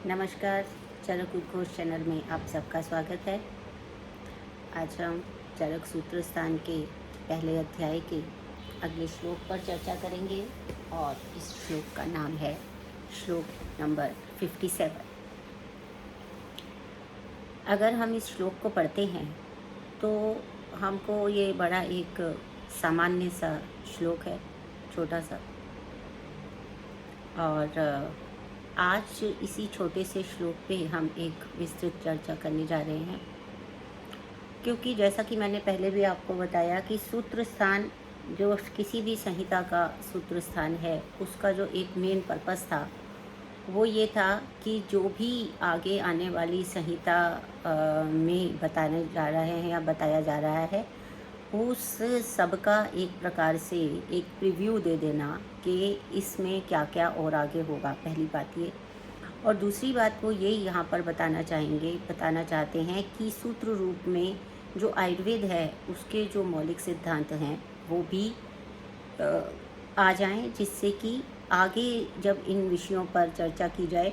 नमस्कार। चरक उद्घोष चैनल में आप सबका स्वागत है। आज हम चरक सूत्र स्थान के पहले अध्याय के अगले श्लोक पर चर्चा करेंगे और इस श्लोक का नाम है श्लोक नंबर 57। अगर हम इस श्लोक को पढ़ते हैं तो हमको ये बड़ा एक सामान्य सा श्लोक है, छोटा सा, और आज इसी छोटे से श्लोक पे हम एक विस्तृत चर्चा करने जा रहे हैं, क्योंकि जैसा कि मैंने पहले भी आपको बताया कि सूत्र स्थान जो किसी भी संहिता का सूत्र स्थान है, उसका जो एक मेन पर्पस था वो ये था कि जो भी आगे आने वाली संहिता में बताने जा रहे हैं या बताया जा रहा है, उस सब का एक प्रकार से एक प्रीव्यू दे देना कि इसमें क्या क्या और आगे होगा, पहली बात ये। और दूसरी बात वो ये यहाँ पर बताना चाहते हैं कि सूत्र रूप में जो आयुर्वेद है उसके जो मौलिक सिद्धांत हैं वो भी आ जाएं, जिससे कि आगे जब इन विषयों पर चर्चा की जाए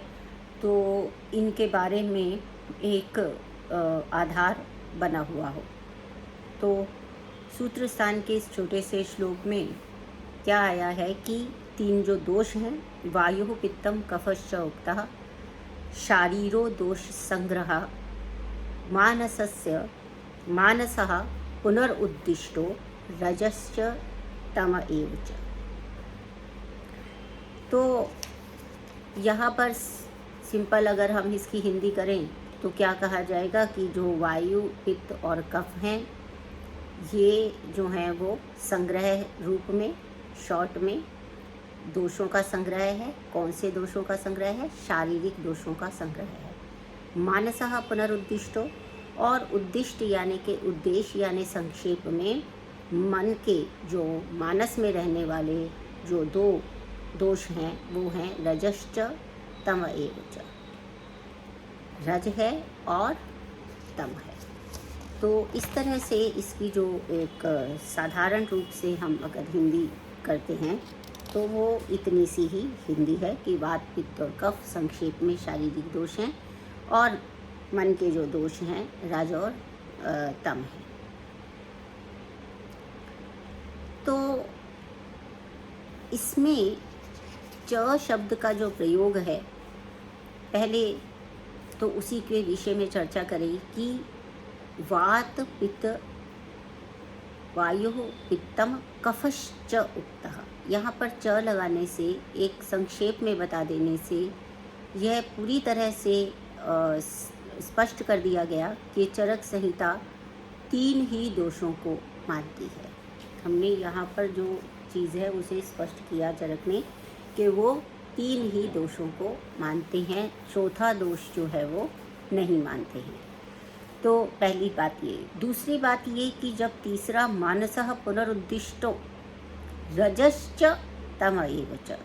तो इनके बारे में एक आधार बना हुआ हो। तो सूत्र स्थान के इस छोटे से श्लोक में क्या आया है कि 3 जो दोष हैं, वायु पित्तम कफश्च उक्तः, शारीरो दोष संग्रह, मानसः पुनरुद्दिष्टो, रजश्च तम एव च। तो यहाँ पर सिंपल अगर हम इसकी हिंदी करें तो क्या कहा जाएगा कि जो वायु, पित्त और कफ हैं, ये जो हैं वो संग्रह रूप में, शॉर्ट में दोषों का संग्रह है। कौन से दोषों का संग्रह है? शारीरिक दोषों का संग्रह है। मानसः पुनरुद्दिष्टो, और उद्दिष्ट यानी कि उद्देश्य यानी संक्षेप में मन के जो मानस में रहने वाले जो 2 दोष हैं वो हैं रजश्च तम एव च। रज है और तम है। तो इस तरह से इसकी जो एक साधारण रूप से हम अगर हिंदी करते हैं तो वो इतनी सी ही हिंदी है कि वात, पित्त और कफ संक्षेप में शारीरिक दोष हैं और मन के जो दोष हैं रज और तम है। तो इसमें च शब्द का जो प्रयोग है, पहले तो उसी के विषय में चर्चा करें कि वात पित्त वायु पित्तम कफश्च उक्तः। यहाँ पर च लगाने से, एक संक्षेप में बता देने से यह पूरी तरह से स्पष्ट कर दिया गया कि चरक संहिता 3 ही दोषों को मानती है। हमने यहाँ पर जो चीज़ है उसे स्पष्ट किया चरक ने कि वो 3 ही दोषों को मानते हैं, चौथा दोष जो है वो नहीं मानते हैं। तो पहली बात ये। दूसरी बात ये कि जब तीसरा मानसः पुनरुद्दिष्टो रजश्च तम एव च,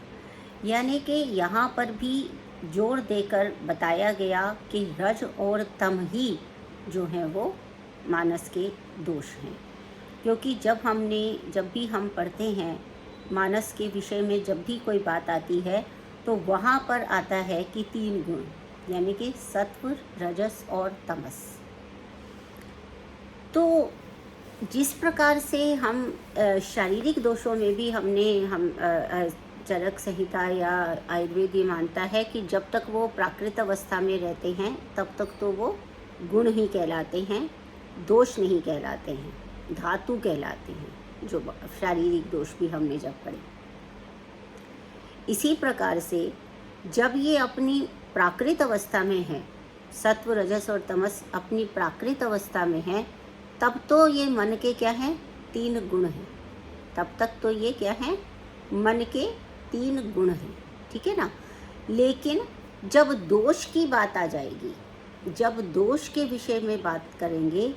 यानी कि यहाँ पर भी जोर देकर बताया गया कि रज और तम ही जो हैं वो मानस के दोष हैं। क्योंकि जब भी हम पढ़ते हैं मानस के विषय में, जब भी कोई बात आती है तो वहाँ पर आता है कि 3 गुण, यानी कि सत्व, रजस और तमस। तो जिस प्रकार से हम शारीरिक दोषों में भी हम चरक संहिता या आयुर्वेद ये मानता है कि जब तक वो प्राकृत अवस्था में रहते हैं तब तक तो वो गुण ही कहलाते हैं, दोष नहीं कहलाते हैं, धातु कहलाते हैं, जो शारीरिक दोष भी हमने जब पढ़े। इसी प्रकार से जब ये अपनी प्राकृत अवस्था में है, सत्व, रजस और तमस अपनी प्राकृत अवस्था में है, तब तो ये मन के क्या हैं? 3 गुण हैं। तब तक तो ये क्या हैं? मन के 3 गुण हैं, ठीक है ना। लेकिन जब दोष की बात आ जाएगी, जब दोष के विषय में बात करेंगे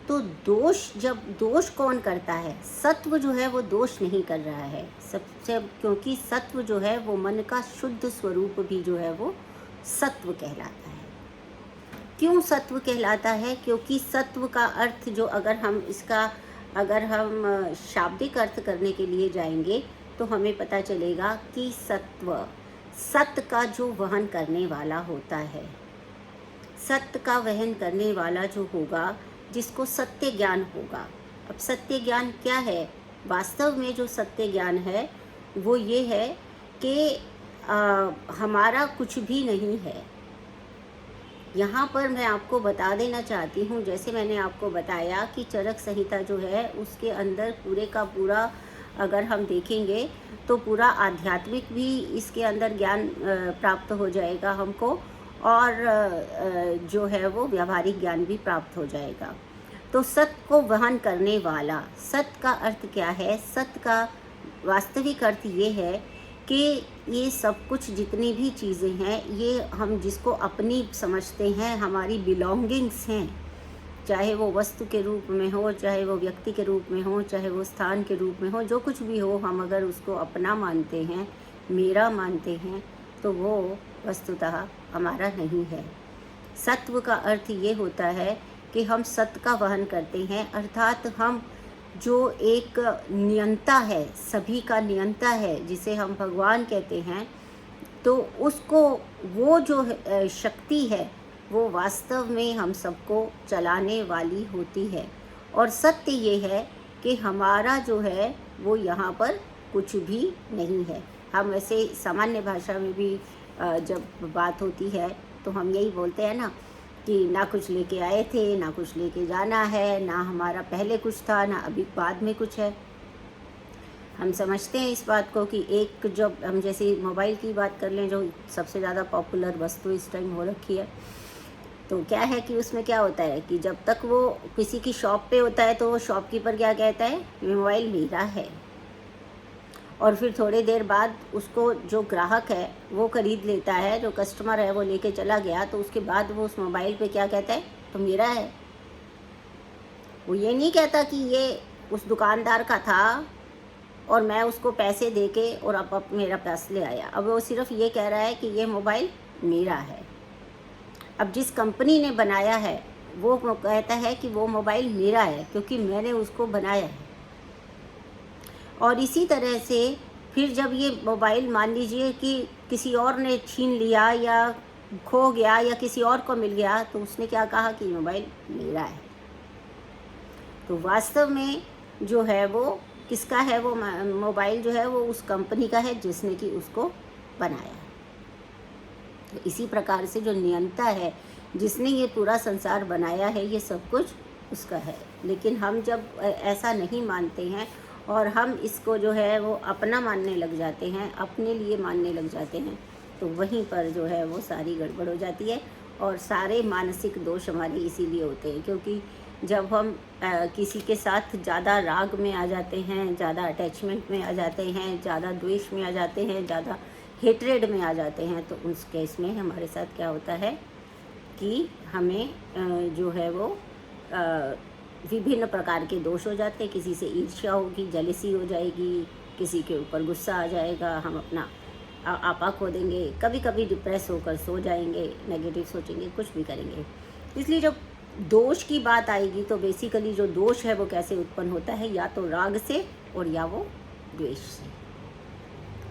तो दोष कौन करता है? सत्व जो है वो दोष नहीं कर रहा है सबसे, क्योंकि सत्व जो है वो मन का शुद्ध स्वरूप भी जो है वो सत्व कहलाता है। क्यों सत्व कहलाता है? क्योंकि सत्व का अर्थ जो अगर हम शाब्दिक अर्थ करने के लिए जाएंगे तो हमें पता चलेगा कि सत्य का जो वहन करने वाला होता है, सत्य का वहन करने वाला जो होगा, जिसको सत्य ज्ञान होगा। अब सत्य ज्ञान क्या है? वास्तव में जो सत्य ज्ञान है वो ये है कि हमारा कुछ भी नहीं है। यहाँ पर मैं आपको बता देना चाहती हूँ, जैसे मैंने आपको बताया कि चरक संहिता जो है उसके अंदर पूरे का पूरा अगर हम देखेंगे तो पूरा आध्यात्मिक भी इसके अंदर ज्ञान प्राप्त हो जाएगा हमको, और जो है वो व्यावहारिक ज्ञान भी प्राप्त हो जाएगा। तो सत्य को वहन करने वाला, सत्य का अर्थ क्या है? सत्य का वास्तविक अर्थ ये है कि ये सब कुछ जितनी भी चीज़ें हैं, ये हम जिसको अपनी समझते हैं, हमारी बिलोंगिंग्स हैं, चाहे वो वस्तु के रूप में हो, चाहे वो व्यक्ति के रूप में हो, चाहे वो स्थान के रूप में हो, जो कुछ भी हो, हम अगर उसको अपना मानते हैं, मेरा मानते हैं, तो वो वस्तुतः हमारा नहीं है। सत्व का अर्थ ये होता है कि हम सत्य का वहन करते हैं, अर्थात हम जो एक नियंता है, सभी का नियंता है, जिसे हम भगवान कहते हैं, तो उसको वो जो शक्ति है वो वास्तव में हम सबको चलाने वाली होती है। और सत्य ये है कि हमारा जो है वो यहाँ पर कुछ भी नहीं है। हम ऐसे सामान्य भाषा में भी जब बात होती है तो हम यही बोलते हैं ना कि ना कुछ लेके आए थे, ना कुछ लेके जाना है, ना हमारा पहले कुछ था, ना अभी बाद में कुछ है। हम समझते हैं इस बात को कि एक जब हम जैसे मोबाइल की बात कर लें, जो सबसे ज़्यादा पॉपुलर वस्तु इस टाइम हो रखी है, तो क्या है कि उसमें क्या होता है कि जब तक वो किसी की शॉप पे होता है तो वो शॉपकीपर क्या कहता है, ये मोबाइल मेरा है। और फिर थोड़ी देर बाद उसको जो ग्राहक है वो ख़रीद लेता है, जो कस्टमर है वो लेके चला गया, तो उसके बाद वो उस मोबाइल पे क्या कहता है, तो मेरा है। वो ये नहीं कहता कि ये उस दुकानदार का था और मैं उसको पैसे दे के और अब मेरा पैसे ले आया। अब वो सिर्फ ये कह रहा है कि ये मोबाइल मेरा है। अब जिस कंपनी ने बनाया है वो कहता है कि वो मोबाइल मेरा है क्योंकि मैंने उसको बनाया है। और इसी तरह से फिर जब ये मोबाइल मान लीजिए कि किसी और ने छीन लिया या खो गया या किसी और को मिल गया, तो उसने क्या कहा कि मोबाइल मेरा है। तो वास्तव में जो है वो किसका है? वो मोबाइल जो है वो उस कंपनी का है जिसने कि उसको बनाया है। तो इसी प्रकार से जो नियंता है, जिसने ये पूरा संसार बनाया है, ये सब कुछ उसका है। लेकिन हम जब ऐसा नहीं मानते हैं और हम इसको जो है वो अपना मानने लग जाते हैं, अपने लिए मानने लग जाते हैं, तो वहीं पर जो है वो सारी गड़बड़ हो जाती है। और सारे मानसिक दोष हमारे इसीलिए होते हैं क्योंकि जब हम किसी के साथ ज़्यादा राग में आ जाते हैं, ज़्यादा अटैचमेंट में आ जाते हैं, ज़्यादा द्वेष में आ जाते हैं, ज़्यादा हेट्रेड में आ जाते हैं, तो उस केस में हमारे साथ क्या होता है कि हमें जो है वो विभिन्न प्रकार के दोष हो जाते हैं। किसी से ईर्ष्या होगी, जलेसी हो जाएगी, किसी के ऊपर गुस्सा आ जाएगा, हम अपना आपा खो देंगे, कभी कभी डिप्रेस होकर सो जाएंगे, नेगेटिव सोचेंगे, कुछ भी करेंगे। इसलिए जब दोष की बात आएगी तो बेसिकली जो दोष है वो कैसे उत्पन्न होता है, या तो राग से और या वो द्वेष से।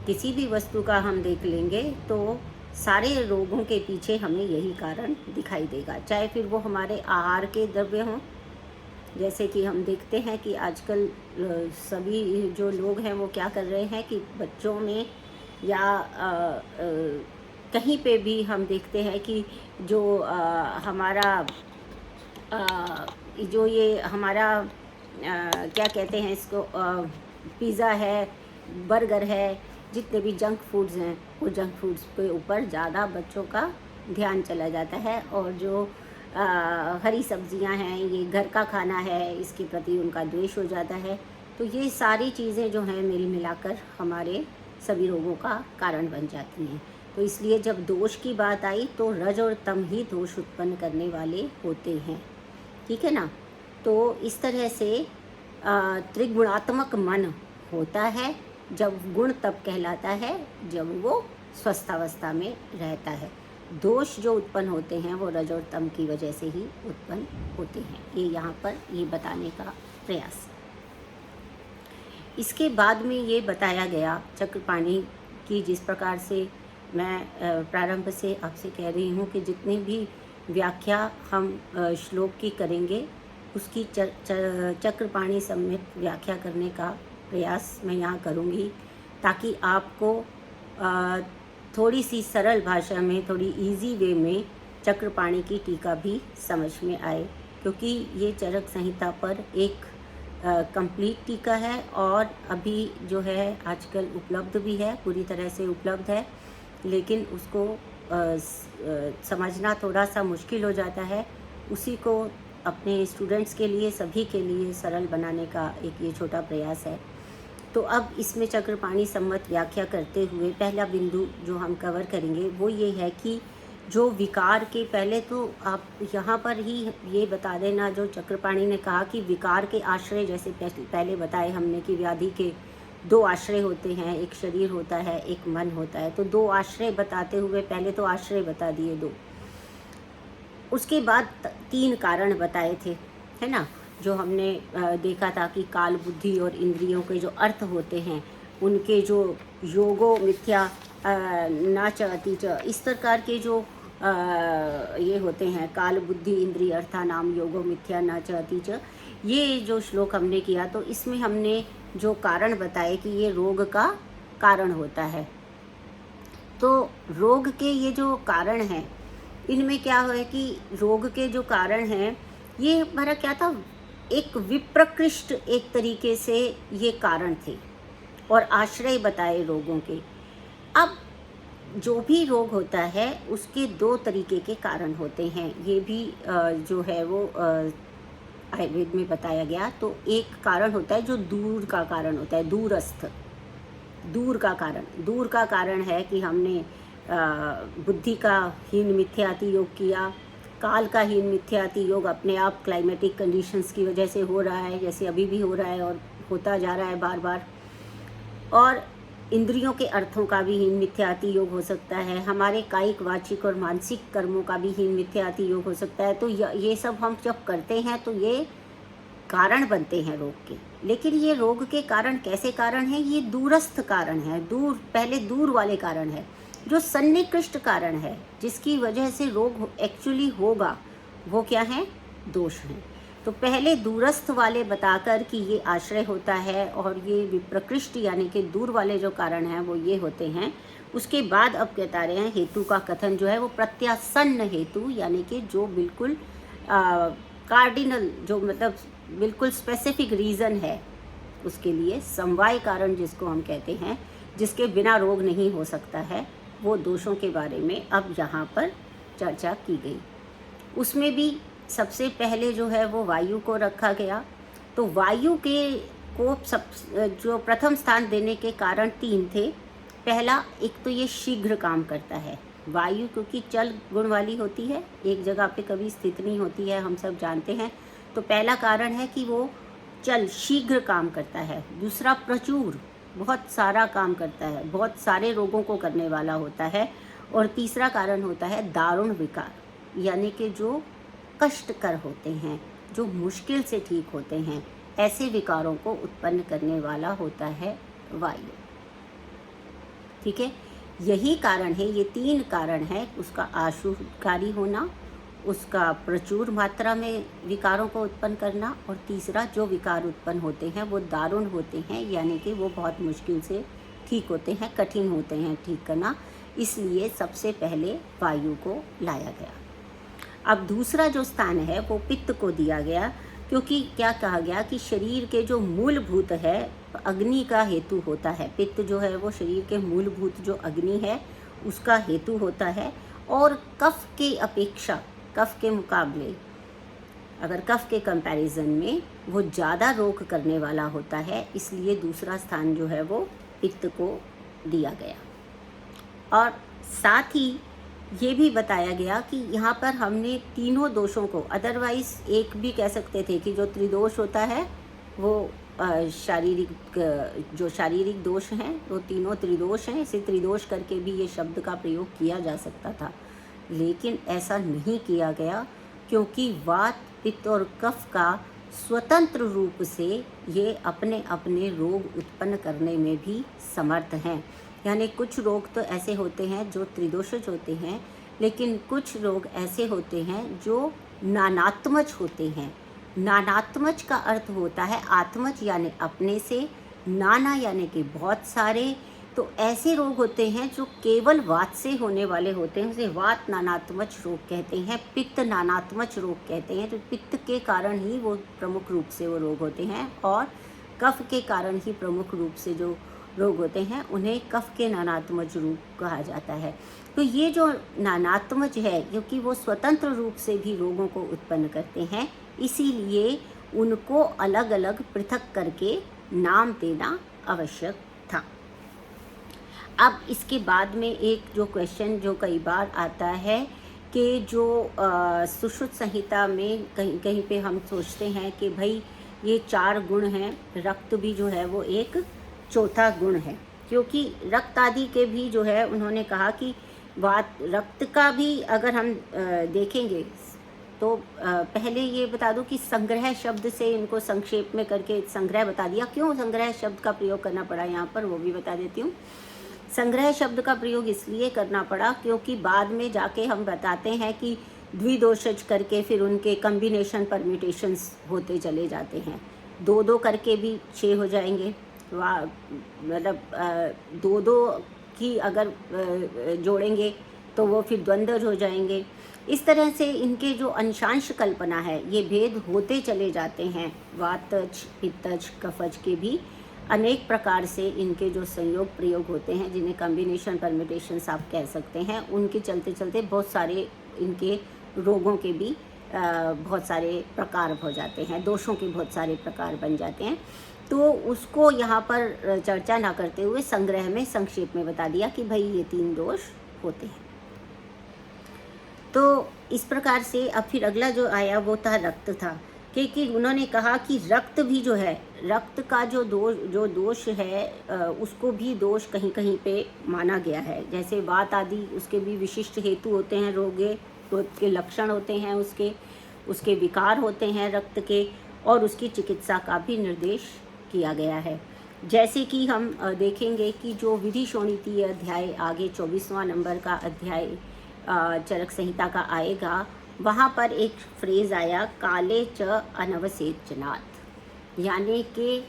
किसी भी वस्तु का हम देख लेंगे तो सारे रोगों के पीछे हमें यही कारण दिखाई देगा, चाहे फिर वो हमारे आहार के द्रव्य हों। जैसे कि हम देखते हैं कि आजकल सभी जो लोग हैं वो क्या कर रहे हैं कि बच्चों में या कहीं पे भी हम देखते हैं कि जो हमारा जो ये हमारा क्या कहते हैं इसको, पिज़्ज़ा है, बर्गर है, जितने भी जंक फूड्स हैं, वो जंक फूड्स के ऊपर ज़्यादा बच्चों का ध्यान चला जाता है। और जो हरी सब्जियां हैं, ये घर का खाना है, इसके प्रति उनका द्वेष हो जाता है। तो ये सारी चीज़ें जो हैं मिल मिलाकर हमारे सभी रोगों का कारण बन जाती हैं। तो इसलिए जब दोष की बात आई तो रज और तम ही दोष उत्पन्न करने वाले होते हैं, ठीक है ना। तो इस तरह से त्रिगुणात्मक मन होता है। जब गुण तब कहलाता है जब वो स्वस्थावस्था में रहता है। दोष जो उत्पन्न होते हैं वो रज और तम की वजह से ही उत्पन्न होते हैं। ये यहाँ पर ये बताने का प्रयास। इसके बाद में ये बताया गया चक्रपाणी की जिस प्रकार से मैं प्रारंभ से आपसे कह रही हूँ कि जितनी भी व्याख्या हम श्लोक की करेंगे उसकी चक्रपाणी समेत व्याख्या करने का प्रयास मैं यहाँ करूँगी, ताकि आपको थोड़ी सी सरल भाषा में, थोड़ी इजी वे में चक्रपाणी की टीका भी समझ में आए, क्योंकि ये चरक संहिता पर एक कंप्लीट टीका है और अभी जो है आजकल उपलब्ध भी है, पूरी तरह से उपलब्ध है, लेकिन उसको समझना थोड़ा सा मुश्किल हो जाता है। उसी को अपने स्टूडेंट्स के लिए, सभी के लिए सरल बनाने का एक ये छोटा प्रयास है। तो अब इसमें चक्रपाणी सम्मत व्याख्या करते हुए पहला बिंदु जो हम कवर करेंगे वो ये है कि जो विकार के, पहले तो आप यहाँ पर ही ये बता देना, जो चक्रपाणी ने कहा कि विकार के आश्रय, जैसे पहले बताए हमने कि व्याधि के दो आश्रय होते हैं, एक शरीर होता है, एक मन होता है। तो दो आश्रय बताते हुए पहले तो आश्रय बता दिए दो, उसके बाद तीन कारण बताए थे, है ना, जो हमने देखा था कि काल, बुद्धि और इंद्रियों के जो अर्थ होते हैं उनके जो योगो मिथ्या न च अति च, इस प्रकार के जो ये होते हैं, काल, बुद्धि, इंद्रिय अर्था नाम योगो मिथ्या न च अति च, ये जो श्लोक हमने किया तो इसमें हमने जो कारण बताए कि ये रोग का कारण होता है। तो रोग के ये जो कारण हैं, इनमें क्या है कि रोग के जो कारण हैं ये हमारा क्या था, एक विप्रकृष्ट एक तरीके से ये कारण थे और आश्रय बताए रोगों के। अब जो भी रोग होता है उसके दो तरीके के कारण होते हैं, ये भी जो है वो आयुर्वेद में बताया गया। तो एक कारण होता है जो दूर का कारण होता है, दूरस्थ, दूर का कारण है कि हमने बुद्धि का हीन मिथ्याति योग किया, काल का हीन मिथ्याति योग अपने आप क्लाइमेटिक कंडीशंस की वजह से हो रहा है, जैसे अभी भी हो रहा है और होता जा रहा है बार बार, और इंद्रियों के अर्थों का भी हीन मिथ्याति योग हो सकता है, हमारे कायिक, वाचिक और मानसिक कर्मों का भी हीन मिथ्याति योग हो सकता है। तो ये सब हम जब करते हैं तो ये कारण बनते हैं रोग के। लेकिन ये रोग के कारण कैसे कारण हैं, ये दूरस्थ कारण है, दूर, पहले दूर वाले कारण है, जो सन्निकृष्ट कारण है जिसकी वजह से रोग एक्चुअली होगा, वो क्या है, दोष हैं। तो पहले दूरस्थ वाले बताकर कि ये आश्रय होता है और ये विप्रकृष्ट यानी कि दूर वाले जो कारण हैं वो ये होते हैं। उसके बाद अब बता रहे हैं हेतु का कथन जो है वो प्रत्यासन्न हेतु, यानी कि जो बिल्कुल कार्डिनल, जो मतलब बिल्कुल स्पेसिफिक रीज़न है उसके लिए, समवाय कारण जिसको हम कहते हैं, जिसके बिना रोग नहीं हो सकता है, वो दोषों के बारे में अब यहाँ पर चर्चा की गई। उसमें भी सबसे पहले जो है वो वायु को रखा गया। तो वायु के को जो प्रथम स्थान देने के कारण तीन थे। पहला, एक तो ये शीघ्र काम करता है, वायु क्योंकि चल गुण वाली होती है, एक जगह पे कभी स्थित नहीं होती है, हम सब जानते हैं। तो पहला कारण है कि वो चल, शीघ्र काम करता है। दूसरा, प्रचुर, बहुत सारा काम करता है, बहुत सारे रोगों को करने वाला होता है। और तीसरा कारण होता है दारुण विकार, यानी कि जो कष्टकर होते हैं, जो मुश्किल से ठीक होते हैं, ऐसे विकारों को उत्पन्न करने वाला होता है वायु। ठीक है, यही कारण है, ये तीन कारण है, उसका आशुकारी होना, उसका प्रचुर मात्रा में विकारों को उत्पन्न करना, और तीसरा जो विकार उत्पन्न होते हैं वो दारुण होते हैं, यानी कि वो बहुत मुश्किल से ठीक होते हैं, कठिन होते हैं ठीक करना। इसलिए सबसे पहले वायु को लाया गया। अब दूसरा जो स्थान है वो पित्त को दिया गया, क्योंकि क्या कहा गया कि शरीर के जो मूलभूत है अग्नि का हेतु होता है। पित्त जो है वो शरीर के मूलभूत जो अग्नि है उसका हेतु होता है, और कफ के अपेक्षा, कफ के मुकाबले, अगर कफ के कंपैरिजन में वो ज़्यादा रोग करने वाला होता है, इसलिए दूसरा स्थान जो है वो पित्त को दिया गया। और साथ ही ये भी बताया गया कि यहाँ पर हमने तीनों दोषों को, अदरवाइज एक भी कह सकते थे कि जो त्रिदोष होता है वो जो शारीरिक दोष हैं वो तीनों त्रिदोष हैं, इसे त्रिदोष करके भी ये शब्द का प्रयोग किया जा सकता था, लेकिन ऐसा नहीं किया गया, क्योंकि वात, पित्त और कफ का स्वतंत्र रूप से ये अपने अपने रोग उत्पन्न करने में भी समर्थ हैं। यानी कुछ रोग तो ऐसे होते हैं जो त्रिदोषज होते हैं, लेकिन कुछ रोग ऐसे होते हैं जो नानात्मज होते हैं। नानात्मज का अर्थ होता है आत्मज यानी अपने से, नाना यानी कि बहुत सारे। तो ऐसे रोग होते हैं जो केवल वात से होने वाले होते हैं, उसे वात नानात्मज रोग कहते हैं। पित्त नानात्मज रोग कहते हैं, तो पित्त के कारण ही वो प्रमुख रूप से वो रोग होते हैं, और कफ के कारण ही प्रमुख रूप से जो रोग होते हैं उन्हें कफ के नानात्मज रोग कहा जाता है। तो ये जो नानात्मज है, क्योंकि वो स्वतंत्र रूप से भी रोगों को उत्पन्न करते हैं, इसीलिए उनको अलग अलग पृथक करके नाम देना आवश्यक था। अब इसके बाद में एक जो क्वेश्चन जो कई बार आता है कि जो सुश्रुत संहिता में कहीं कहीं पे हम सोचते हैं कि भाई ये 4 गुण हैं, रक्त भी जो है वो एक चौथा गुण है, क्योंकि रक्त आदि के भी जो है उन्होंने कहा कि वात रक्त का भी अगर हम देखेंगे तो पहले ये बता दूं कि संग्रह शब्द से इनको संक्षेप में करके संग्रह बता दिया। क्यों संग्रह शब्द का प्रयोग करना पड़ा यहाँ पर, वो भी बता देती हूँ। संग्रह शब्द का प्रयोग इसलिए करना पड़ा क्योंकि बाद में जाके हम बताते हैं कि द्विदोषज करके फिर उनके कम्बिनेशन परम्यूटेशंस होते चले जाते हैं। 2-2 करके भी 6 हो जाएंगे, मतलब 2-2 की अगर जोड़ेंगे तो वो फिर द्वंद्वज हो जाएंगे। इस तरह से इनके जो अंशांश कल्पना है ये भेद होते चले जाते हैं। वातज, पित्तज, कफज के भी अनेक प्रकार से इनके जो संयोग प्रयोग होते हैं, जिन्हें कम्बिनेशन परम्यूटेशंस आप कह सकते हैं, उनके चलते चलते बहुत सारे इनके रोगों के भी बहुत सारे प्रकार हो जाते हैं, दोषों के बहुत सारे प्रकार बन जाते हैं। तो उसको यहाँ पर चर्चा ना करते हुए संग्रह में संक्षेप में बता दिया कि भाई ये 3 दोष होते हैं। तो इस प्रकार से अब फिर अगला जो आया वो था रक्त था, क्योंकि उन्होंने कहा कि रक्त भी जो है, रक्त का जो दोष है उसको भी दोष कहीं कहीं पे माना गया है। जैसे वात आदि उसके भी विशिष्ट हेतु होते हैं, रोग के लक्षण होते हैं, उसके विकार होते हैं रक्त के, और उसकी चिकित्सा का भी निर्देश किया गया है। जैसे कि हम देखेंगे कि जो विधि शोणितीय अध्याय आगे 24वां नंबर का अध्याय चरक संहिता का आएगा, वहाँ पर एक फ्रेज आया काले च अनवसेचनात्, यानी कि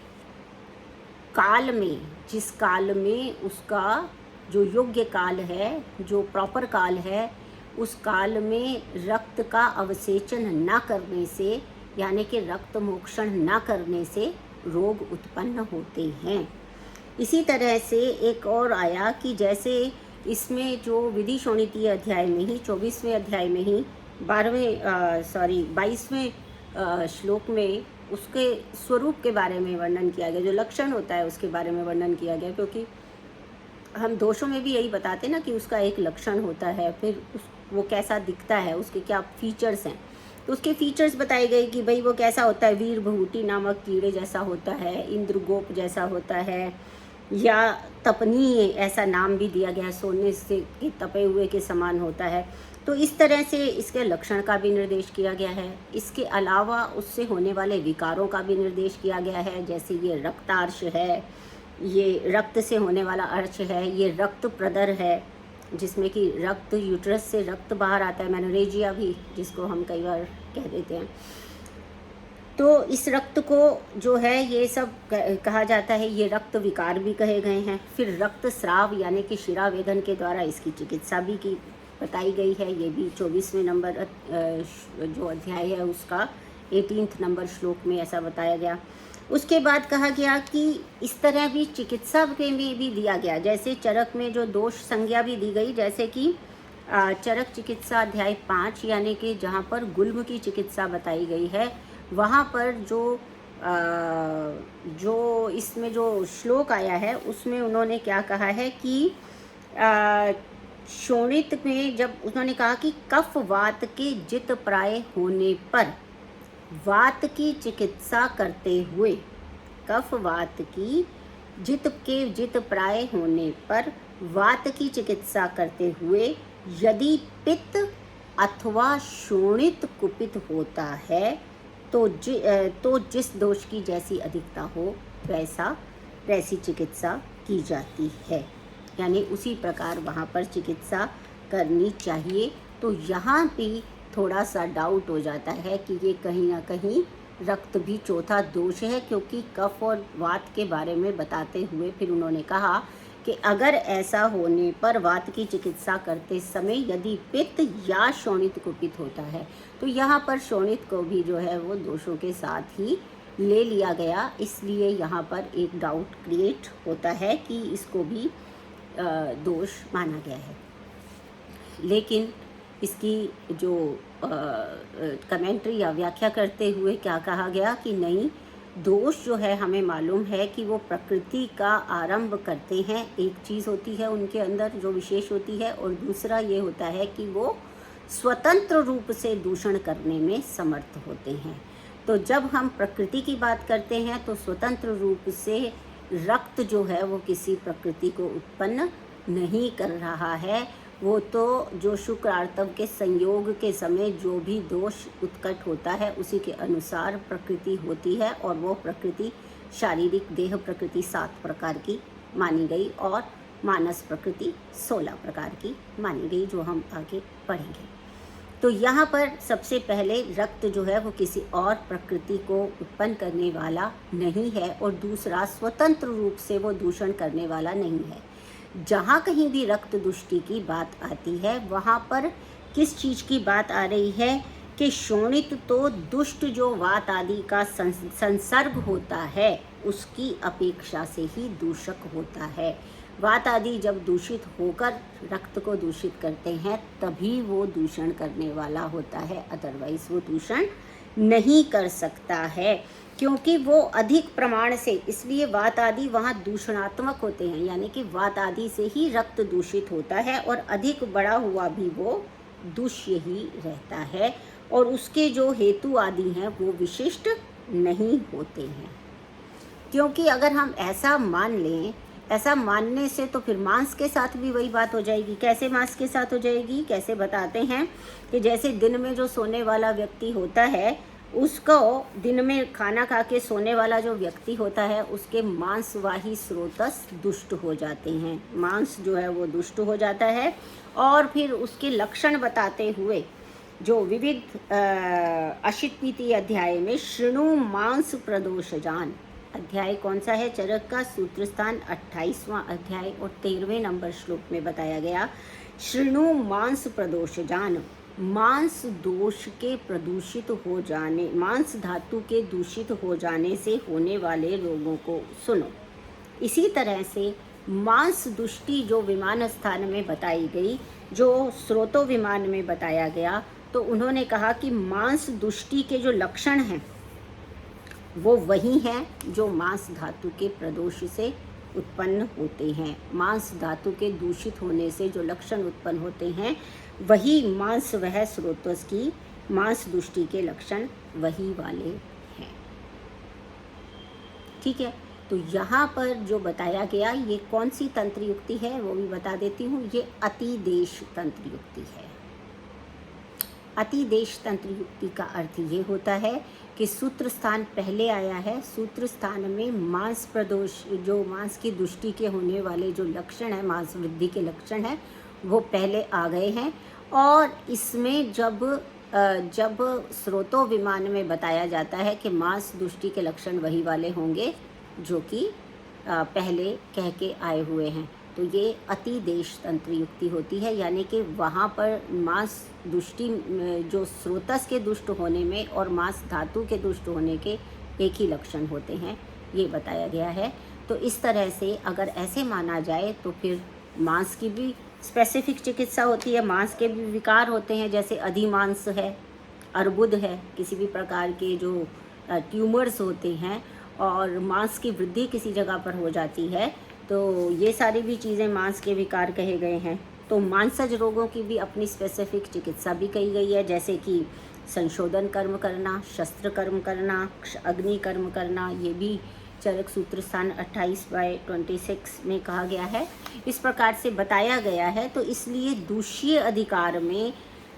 काल में, जिस काल में उसका जो योग्य काल है, जो प्रॉपर काल है, उस काल में रक्त का अवसेचन न करने से, यानी कि रक्त मोक्षण न करने से रोग उत्पन्न होते हैं। इसी तरह से एक और आया कि जैसे इसमें जो विधि शोणितीय अध्याय में ही 24वें अध्याय में ही 22वें श्लोक में उसके स्वरूप के बारे में वर्णन किया गया, जो लक्षण होता है उसके बारे में वर्णन किया गया। क्योंकि हम दोषों में भी यही बताते ना कि उसका एक लक्षण होता है, फिर वो कैसा दिखता है, उसके क्या फीचर्स हैं, तो उसके फीचर्स बताए गए कि भाई वो कैसा होता है, वीर भूटी नामक कीड़े जैसा होता है, इंद्रगोप जैसा होता है, या तपनीय ऐसा नाम भी दिया गया है, सोने से के तपे हुए के समान होता है। तो इस तरह से इसके लक्षण का भी निर्देश किया गया है। इसके अलावा उससे होने वाले विकारों का भी निर्देश किया गया है। जैसे ये रक्तार्श है, ये रक्त से होने वाला अर्श है, ये रक्त प्रदर है जिसमें कि रक्त, यूट्रस से रक्त बाहर आता है, मैनोरेजिया भी जिसको हम कई बार कह देते हैं। तो इस रक्त को जो है ये सब कहा जाता है, ये रक्त विकार भी कहे गए हैं। फिर रक्त स्राव यानी कि शिरावेदन के द्वारा इसकी चिकित्सा भी की बताई गई है। ये भी 24वें नंबर जो अध्याय है उसका 18 नंबर श्लोक में ऐसा बताया गया। उसके बाद कहा गया कि इस तरह भी चिकित्सा के में भी दिया गया, जैसे चरक में जो दोष संज्ञा भी दी गई, जैसे कि चरक चिकित्सा अध्याय 5 यानी कि जहाँ पर गुल्म की चिकित्सा बताई गई है, वहाँ पर जो इसमें जो श्लोक आया है उसमें उन्होंने क्या कहा है कि शोणित में जब उन्होंने कहा कि कफ वात के जित प्राय होने पर वात की चिकित्सा करते हुए, कफ वात की जित प्राय होने पर वात की चिकित्सा करते हुए यदि पित्त अथवा शोणित कुपित होता है तो जिस दोष की जैसी अधिकता हो वैसी चिकित्सा की जाती है। यानी उसी प्रकार वहाँ पर चिकित्सा करनी चाहिए। तो यहाँ पे थोड़ा सा डाउट हो जाता है कि ये कहीं ना कहीं रक्त भी चौथा दोष है, क्योंकि कफ और वात के बारे में बताते हुए फिर उन्होंने कहा कि अगर ऐसा होने पर वात की चिकित्सा करते समय यदि पित्त या शोणित कुपित होता है, तो यहाँ पर शोणित को भी जो है वो दोषों के साथ ही ले लिया गया। इसलिए यहाँ पर एक डाउट क्रिएट होता है कि इसको भी दोष माना गया है। लेकिन इसकी जो कमेंट्री या व्याख्या करते हुए क्या कहा गया कि नहीं, दोष जो है हमें मालूम है कि वो प्रकृति का आरंभ करते हैं, एक चीज़ होती है उनके अंदर जो विशेष होती है, और दूसरा ये होता है कि वो स्वतंत्र रूप से दूषण करने में समर्थ होते हैं। तो जब हम प्रकृति की बात करते हैं तो स्वतंत्र रूप से रक्त जो है वो किसी प्रकृति को उत्पन्न नहीं कर रहा है, वो तो जो शुक्र आर्तव के संयोग के समय जो भी दोष उत्कट होता है उसी के अनुसार प्रकृति होती है, और वो प्रकृति शारीरिक देह प्रकृति 7 प्रकार की मानी गई और मानस प्रकृति 16 प्रकार की मानी गई, जो हम आगे पढ़ेंगे। तो यहाँ पर सबसे पहले रक्त जो है वो किसी और प्रकृति को उत्पन्न करने वाला नहीं है, और दूसरा स्वतंत्र रूप से वो दूषण करने वाला नहीं है। जहाँ कहीं भी रक्त दुष्टि की बात आती है वहाँ पर किस चीज़ की बात आ रही है कि शोणित तो दुष्ट जो वात आदि का संसर्ग होता है उसकी अपेक्षा से ही दूषक होता है। वात आदि जब दूषित होकर रक्त को दूषित करते हैं तभी वो दूषण करने वाला होता है, अदरवाइज वो दूषण नहीं कर सकता है, क्योंकि वो अधिक प्रमाण से, इसलिए वात आदि वहाँ दूषणात्मक होते हैं, यानी कि वात आदि से ही रक्त दूषित होता है और अधिक बड़ा हुआ भी वो दूष्य ही रहता है, और उसके जो हेतु आदि हैं वो विशिष्ट नहीं होते हैं। क्योंकि अगर हम ऐसा मान लें, ऐसा मानने से तो फिर मांस के साथ भी वही बात हो जाएगी। कैसे मांस के साथ हो जाएगी, कैसे बताते हैं कि जैसे दिन में जो सोने वाला व्यक्ति होता है उसको, दिन में खाना खा के सोने वाला जो व्यक्ति होता है उसके मांसवाही स्रोतस दुष्ट हो जाते हैं, मांस जो है वो दुष्ट हो जाता है। और फिर उसके लक्षण बताते हुए जो विविध अशितनीति अध्याय में शृणु मांस प्रदोष जान, अध्याय कौन सा है, चरक का सूत्र स्थान 28वां अध्याय और 13वें नंबर श्लोक में बताया गया, शृणु मांस प्रदोष जान, मांस दोष के प्रदूषित हो जाने, मांस धातु के दूषित हो जाने से होने वाले रोगों को सुनो। इसी तरह से मांस दुष्टि जो विमान स्थान में बताई गई, जो स्रोतो विमान में बताया गया, तो उन्होंने कहा कि मांस दुष्टि के जो लक्षण हैं वो वही हैं जो मांस धातु के प्रदोष से उत्पन्न होते हैं। मांस धातु के दूषित होने से जो लक्षण उत्पन्न होते हैं वही मांस वह स्रोतस की मांस दुष्टि के लक्षण वही वाले हैं। ठीक है, तो यहाँ पर जो बताया गया ये कौन सी तंत्र युक्ति है वो भी बता देती हूँ, ये अतिदेश तंत्र युक्ति है। अतिदेश तंत्र युक्ति का अर्थ ये होता है कि सूत्र स्थान पहले आया है, सूत्र स्थान में मांस प्रदोष, जो मांस की दुष्टि के होने वाले जो लक्षण है, मांस वृद्धि के लक्षण हैं वो पहले आ गए हैं। और इसमें जब स्रोतो विमान में बताया जाता है कि मांस दुष्टि के लक्षण वही वाले होंगे जो कि पहले कह के आए हुए हैं, तो ये अतिदेश तंत्र युक्ति होती है, यानी कि वहाँ पर मांस दुष्टि जो स्रोतस के दुष्ट होने में और मांस धातु के दुष्ट होने के एक ही लक्षण होते हैं, ये बताया गया है। तो इस तरह से अगर ऐसे माना जाए तो फिर मांस की भी स्पेसिफिक चिकित्सा होती है, मांस के भी विकार होते हैं, जैसे अधिमांस है, अर्बुद है, किसी भी प्रकार के जो ट्यूमर्स होते हैं, और मांस की वृद्धि किसी जगह पर हो जाती है, तो ये सारी भी चीज़ें मांस के विकार कहे गए हैं। तो मांसज रोगों की भी अपनी स्पेसिफिक चिकित्सा भी कही गई है, जैसे कि संशोधन कर्म करना, शस्त्र कर्म करना, अग्नि कर्म करना, ये भी चरक सूत्र स्थान 28/26 में कहा गया है, इस प्रकार से बताया गया है। तो इसलिए दूषीय अधिकार में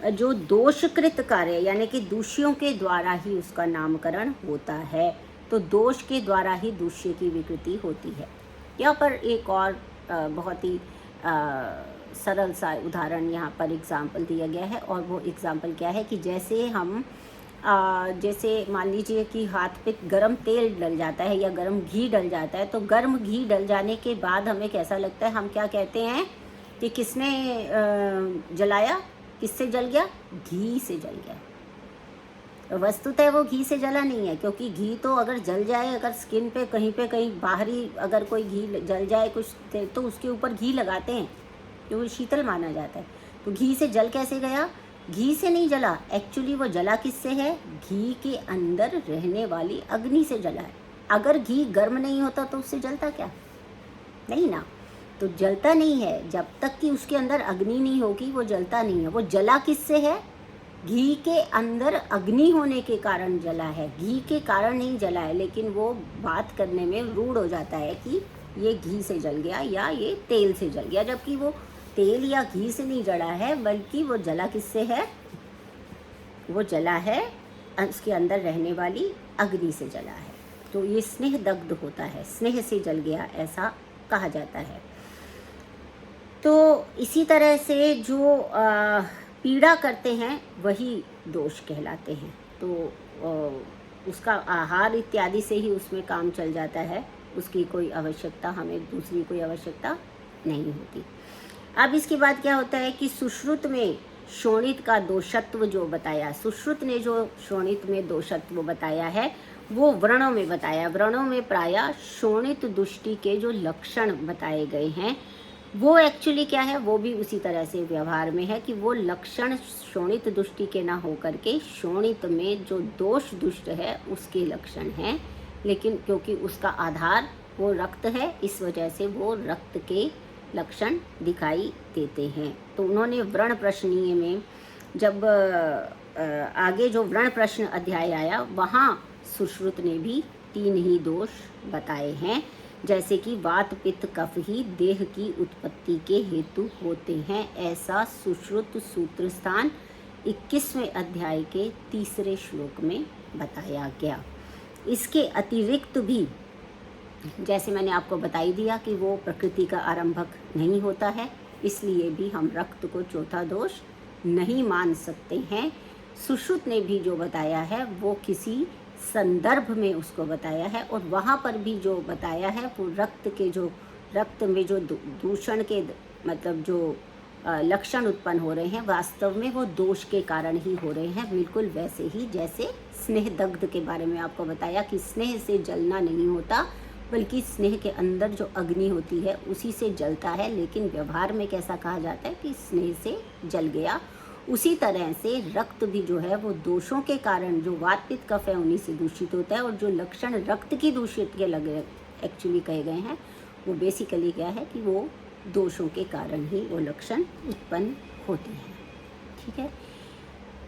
जो दोषकृत कार्य, यानी कि दूषियों के द्वारा ही उसका नामकरण होता है, तो दोष के द्वारा ही दूष्य की विकृति होती है। यहाँ पर एक और बहुत ही सरल सा उदाहरण यहाँ पर एग्जाम्पल दिया गया है। और वो एग्जाम्पल क्या है कि जैसे हम जैसे मान लीजिए कि हाथ पे गरम तेल डल जाता है या गरम घी डल जाता है, तो गर्म घी डल जाने के बाद हमें कैसा लगता है, हम क्या कहते हैं कि किसने जलाया, किससे जल गया, घी से जल गया। वस्तुतः वो घी से जला नहीं है, क्योंकि घी तो अगर जल जाए, अगर स्किन पे कहीं बाहरी अगर कोई घी जल जाए कुछ तो उसके ऊपर घी लगाते हैं क्योंकि शीतल माना जाता है। तो घी से जल कैसे गया, घी से नहीं जला, एक्चुअली वो जला किससे है, घी के अंदर रहने वाली अग्नि से जला है। अगर घी गर्म नहीं होता तो उससे जलता क्या, नहीं ना, तो जलता नहीं है। जब तक कि उसके अंदर अग्नि नहीं होगी वो जलता नहीं है। वो जला किससे है, घी के अंदर अग्नि होने के कारण जला है, घी के कारण नहीं जला है। लेकिन वो बात करने में रूढ़ हो जाता है कि ये घी से जल गया या ये तेल से जल गया, जबकि वो तेल या घी से नहीं जला है, बल्कि वो जला किससे है, वो जला है उसके अंदर रहने वाली अग्नि से जला है। तो ये स्नेह दग्ध होता है, स्नेह से जल गया ऐसा कहा जाता है। तो इसी तरह से जो पीड़ा करते हैं वही दोष कहलाते हैं। तो उसका आहार इत्यादि से ही उसमें काम चल जाता है, उसकी कोई आवश्यकता, हमें दूसरी कोई आवश्यकता नहीं होती। अब इसके बाद क्या होता है कि सुश्रुत में शोणित का दोषत्व जो बताया, सुश्रुत ने जो शोणित में दोषत्व बताया है वो व्रणों में बताया। व्रणों में प्रायः शोणित दुष्टि के जो लक्षण बताए गए हैं वो एक्चुअली क्या है, वो भी उसी तरह से व्यवहार में है कि वो लक्षण शोणित दुष्टि के ना होकर के शोणित में जो दोष दुष्ट है उसके लक्षण हैं। लेकिन क्योंकि उसका आधार वो रक्त है, इस वजह से वो रक्त के लक्षण दिखाई देते हैं। तो उन्होंने व्रण प्रश्नीय में जब आगे जो व्रण प्रश्न अध्याय आया वहाँ सुश्रुत ने भी 3 ही दोष बताए हैं, जैसे कि वात पित्त कफ ही देह की उत्पत्ति के हेतु होते हैं, ऐसा सुश्रुत सूत्र स्थान 21वें अध्याय के 3 श्लोक में बताया गया। इसके अतिरिक्त भी जैसे मैंने आपको बताई दिया कि वो प्रकृति का आरंभक नहीं होता है, इसलिए भी हम रक्त को चौथा दोष नहीं मान सकते हैं। सुश्रुत ने भी जो बताया है वो किसी संदर्भ में उसको बताया है, और वहाँ पर भी जो बताया है वो रक्त में जो दूषण के मतलब जो लक्षण उत्पन्न हो रहे हैं वास्तव में वो दोष के कारण ही हो रहे हैं। बिल्कुल वैसे ही जैसे स्नेह दग्ध के बारे में आपको बताया कि स्नेह से जलना नहीं होता, बल्कि स्नेह के अंदर जो अग्नि होती है उसी से जलता है। लेकिन व्यवहार में कैसा कहा जाता है कि स्नेह से जल गया। उसी तरह से रक्त भी जो है वो दोषों के कारण, जो वात पित्त कफ है उन्हीं से दूषित होता है, और जो लक्षण रक्त की दूषित के लगे एक्चुअली कहे गए हैं वो बेसिकली क्या है कि वो दोषों के कारण ही वो लक्षण उत्पन्न होते हैं। ठीक है,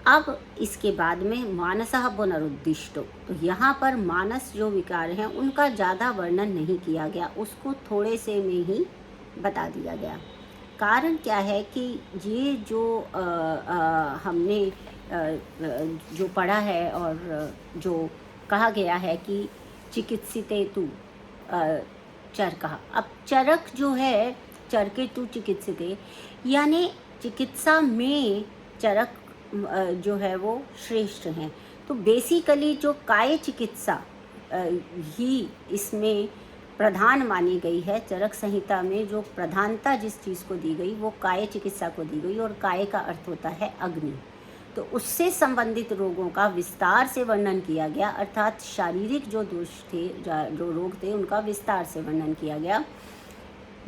अब इसके बाद में मानसः पुनरुद्दिष्टो, तो यहाँ पर मानस जो विकार हैं उनका ज़्यादा वर्णन नहीं किया गया, उसको थोड़े से में ही बता दिया गया। कारण क्या है कि ये जो हमने जो पढ़ा है और जो कहा गया है कि चिकित्सिते तु चरकः, अब चरक जो है चरके तु चिकित्सिते, यानी चिकित्सा में चरक जो है वो श्रेष्ठ हैं। तो बेसिकली जो काय चिकित्सा ही इसमें प्रधान मानी गई है, चरक संहिता में जो प्रधानता जिस चीज़ को दी गई वो काय चिकित्सा को दी गई, और काय का अर्थ होता है अग्नि। तो उससे संबंधित रोगों का विस्तार से वर्णन किया गया, अर्थात शारीरिक जो दोष थे, जो रोग थे उनका विस्तार से वर्णन किया गया।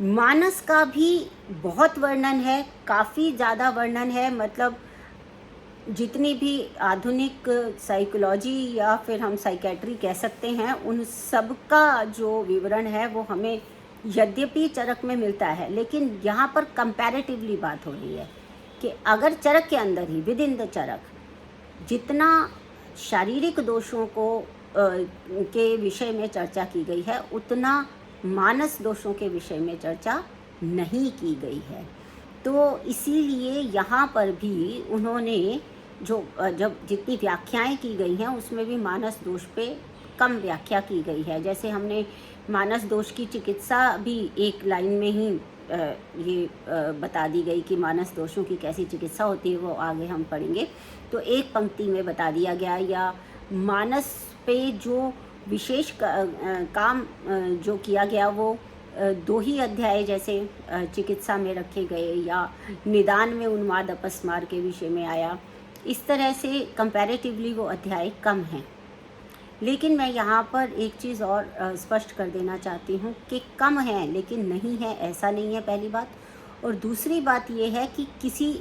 मानस का भी बहुत वर्णन है, काफ़ी ज़्यादा वर्णन है। मतलब जितनी भी आधुनिक साइकोलॉजी या फिर हम साइकेट्री कह सकते हैं उन सब का जो विवरण है वो हमें यद्यपि चरक में मिलता है, लेकिन यहाँ पर कंपैरेटिवली बात हो रही है कि अगर चरक के अंदर ही विद इन द चरक जितना शारीरिक दोषों को के विषय में चर्चा की गई है उतना मानस दोषों के विषय में चर्चा नहीं की गई है। तो इसीलिए यहाँ पर भी उन्होंने जब जितनी व्याख्याएं की गई हैं उसमें भी मानस दोष पे कम व्याख्या की गई है। जैसे हमने मानस दोष की चिकित्सा भी एक लाइन में ही ये बता दी गई कि मानस दोषों की कैसी चिकित्सा होती है, वो आगे हम पढ़ेंगे। तो एक पंक्ति में बता दिया गया, या मानस पे जो विशेष काम जो किया गया वो 2 ही अध्याय जैसे चिकित्सा में रखे गए, या निदान में उन्माद अपस्मार के विषय में आया। इस तरह से कंपैरेटिवली वो अध्याय कम हैं। लेकिन मैं यहाँ पर एक चीज़ और स्पष्ट कर देना चाहती हूँ कि कम है लेकिन नहीं है ऐसा नहीं है, पहली बात। और दूसरी बात ये है कि किसी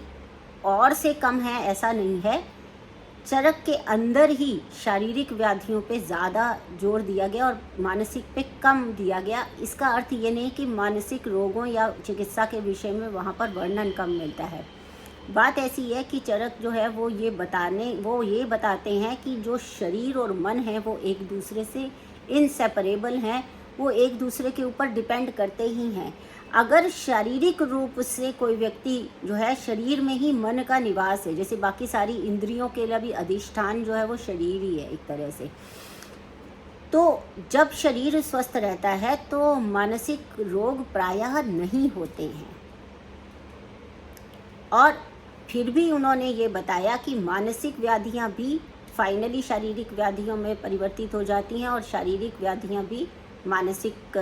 और से कम है ऐसा नहीं है। चरक के अंदर ही शारीरिक व्याधियों पे ज़्यादा जोर दिया गया और मानसिक पे कम दिया गया। इसका अर्थ ये नहीं कि मानसिक रोगों या चिकित्सा के विषय में वहाँ पर वर्णन कम मिलता है। बात ऐसी है कि चरक जो है वो ये बताते हैं कि जो शरीर और मन है वो एक दूसरे से इनसेपरेबल हैं, वो एक दूसरे के ऊपर डिपेंड करते ही हैं। अगर शारीरिक रूप से कोई व्यक्ति जो है, शरीर में ही मन का निवास है, जैसे बाकी सारी इंद्रियों के लिए भी अधिष्ठान जो है वो शरीर ही है एक तरह से, तो जब शरीर स्वस्थ रहता है तो मानसिक रोग प्रायः नहीं होते हैं। और फिर भी उन्होंने ये बताया कि मानसिक व्याधियां भी फाइनली शारीरिक व्याधियों में परिवर्तित हो जाती हैं, और शारीरिक व्याधियां भी मानसिक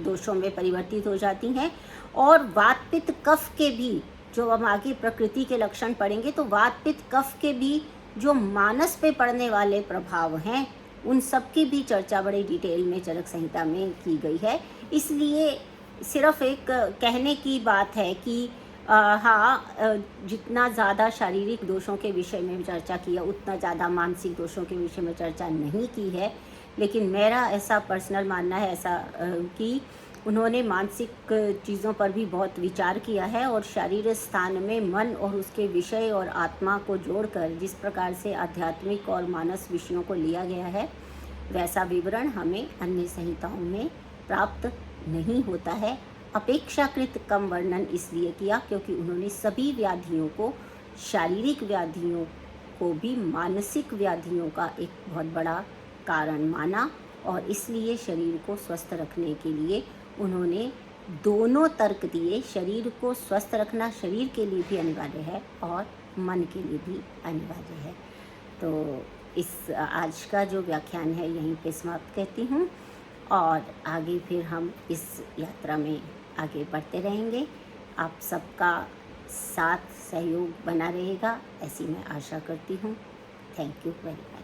दोषों में परिवर्तित हो जाती हैं। और वात पित्त कफ के भी, जो हम आगे प्रकृति के लक्षण पढ़ेंगे, तो वात पित्त कफ के भी जो मानस पे पड़ने वाले प्रभाव हैं उन सब की भी चर्चा बड़े डिटेल में चरक संहिता में की गई है। इसलिए सिर्फ एक कहने की बात है कि जितना ज़्यादा शारीरिक दोषों के विषय में चर्चा किया उतना ज़्यादा मानसिक दोषों के विषय में चर्चा नहीं की है। लेकिन मेरा ऐसा पर्सनल मानना है ऐसा कि उन्होंने मानसिक चीज़ों पर भी बहुत विचार किया है, और शारीर स्थान में मन और उसके विषय और आत्मा को जोड़कर जिस प्रकार से आध्यात्मिक और मानस विषयों को लिया गया है, वैसा विवरण हमें अन्य संहिताओं में प्राप्त नहीं होता है। अपेक्षाकृत कम वर्णन इसलिए किया क्योंकि उन्होंने सभी व्याधियों को, शारीरिक व्याधियों को भी मानसिक व्याधियों का एक बहुत बड़ा कारण माना, और इसलिए शरीर को स्वस्थ रखने के लिए उन्होंने दोनों तर्क दिए। शरीर को स्वस्थ रखना शरीर के लिए भी अनिवार्य है और मन के लिए भी अनिवार्य है। तो इस आज का जो व्याख्यान है यहीं पे समाप्त करती हूँ, और आगे फिर हम इस यात्रा में आगे बढ़ते रहेंगे। आप सबका साथ सहयोग बना रहेगा ऐसी मैं आशा करती हूँ। Thank you very much.